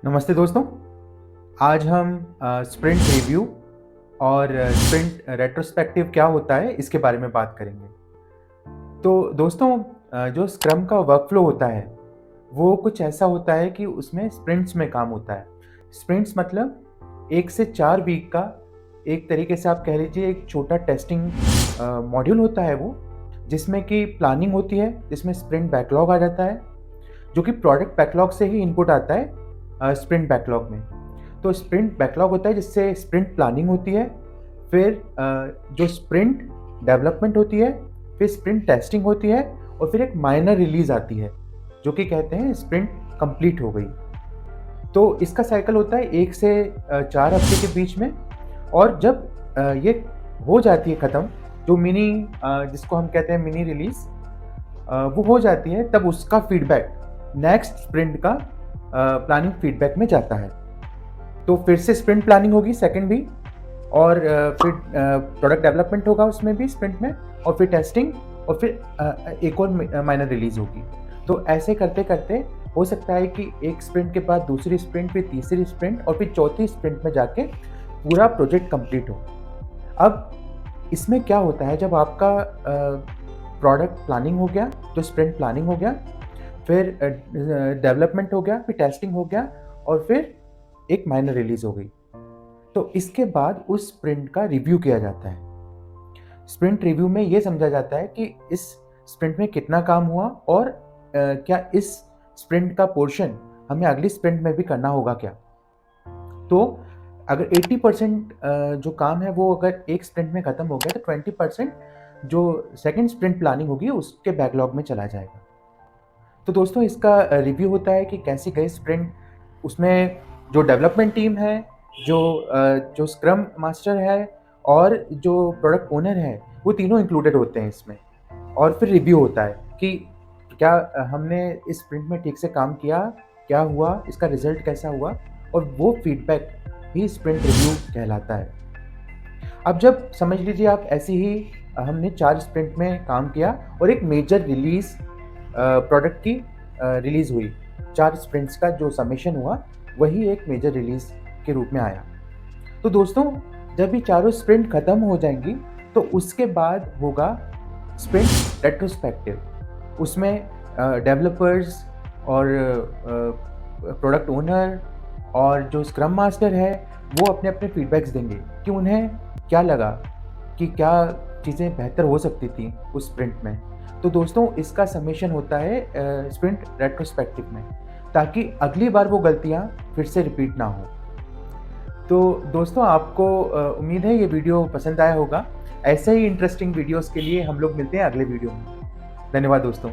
नमस्ते दोस्तों। आज हम स्प्रिंट रिव्यू और स्प्रिंट रेट्रोस्पेक्टिव क्या होता है इसके बारे में बात करेंगे। तो दोस्तों, जो स्क्रम का वर्कफ्लो होता है वो कुछ ऐसा होता है कि उसमें स्प्रिंट्स में काम होता है। स्प्रिंट्स मतलब 1 से 4 वीक का एक तरीके से आप कह लीजिए एक छोटा टेस्टिंग मॉड्यूल होता है वो, जिसमें कि प्लानिंग होती है, जिसमें स्प्रिंट बैकलॉग आ जाता है, जो कि प्रोडक्ट बैकलॉग से ही इनपुट आता है स्प्रिंट बैकलॉग में। तो स्प्रिंट बैकलॉग होता है जिससे स्प्रिंट प्लानिंग होती है, फिर जो स्प्रिंट डेवलपमेंट होती है, फिर स्प्रिंट टेस्टिंग होती है और फिर एक माइनर रिलीज आती है जो कि कहते हैं स्प्रिंट कंप्लीट हो गई। तो इसका साइकिल होता है 1 से 4 हफ्ते के बीच में। और जब ये हो जाती है ख़त्म, जो मिनी जिसको हम कहते हैं मिनी रिलीज, वो हो जाती है, तब उसका फीडबैक नेक्स्ट स्प्रिंट का प्लानिंग फीडबैक में जाता है। तो फिर से स्प्रिंट प्लानिंग होगी सेकंड भी, और फिर प्रोडक्ट डेवलपमेंट होगा उसमें भी स्प्रिंट में, और फिर टेस्टिंग, और फिर एक और माइनर रिलीज होगी। तो ऐसे करते करते हो सकता है कि एक स्प्रिंट के बाद दूसरी स्प्रिंट, फिर तीसरी स्प्रिंट और फिर चौथी स्प्रिंट में जाके पूरा प्रोजेक्ट कंप्लीट हो। अब इसमें क्या होता है, जब आपका प्रोडक्ट प्लानिंग हो गया, जो स्प्रिंट प्लानिंग हो गया, फिर डेवलपमेंट हो गया, फिर टेस्टिंग हो गया, और फिर एक माइनर रिलीज हो गई, तो इसके बाद उस स्प्रिंट का रिव्यू किया जाता है। स्प्रिंट रिव्यू में ये समझा जाता है कि इस स्प्रिंट में कितना काम हुआ और क्या इस स्प्रिंट का पोर्शन हमें अगली स्प्रिंट में भी करना होगा क्या। तो अगर 80% जो काम है वो अगर एक स्प्रिंट में ख़त्म हो गया, तो 20% जो सेकंड स्प्रिंट प्लानिंग होगी उसके बैकलॉग में चला जाएगा। तो दोस्तों, इसका रिव्यू होता है कि कैसी गई स्प्रिंट। उसमें जो डेवलपमेंट टीम है, जो स्क्रम मास्टर है और जो प्रोडक्ट ओनर है, वो तीनों इंक्लूडेड होते हैं इसमें। और फिर रिव्यू होता है कि क्या हमने इस स्प्रिंट में ठीक से काम किया, क्या हुआ, इसका रिजल्ट कैसा हुआ, और वो फीडबैक ही स्प्रिंट रिव्यू कहलाता है। अब जब समझ लीजिए आप ऐसे ही हमने 4 स्प्रिंट में काम किया और एक मेजर रिलीज प्रोडक्ट की रिलीज़ हुई। 4 स्प्रिंट्स का जो समेशन हुआ वही एक मेजर रिलीज़ के रूप में आया। तो दोस्तों, जब ये चारों स्प्रिंट ख़त्म हो जाएंगी, तो उसके बाद होगा स्प्रिंट रेट्रोस्पेक्टिव। उसमें डेवलपर्स और प्रोडक्ट ओनर और जो स्क्रम मास्टर है, वो अपने अपने फीडबैक्स देंगे कि उन्हें क्या लगा, कि क्या चीज़ें बेहतर हो सकती थी उस स्प्रिंट में। तो दोस्तों, इसका समेशन होता है स्प्रिंट रेट्रोस्पेक्टिव में, ताकि अगली बार वो गलतियाँ फिर से रिपीट ना हो। तो दोस्तों, आपको उम्मीद है ये वीडियो पसंद आया होगा। ऐसे ही इंटरेस्टिंग वीडियोस के लिए हम लोग मिलते हैं अगले वीडियो में। धन्यवाद दोस्तों।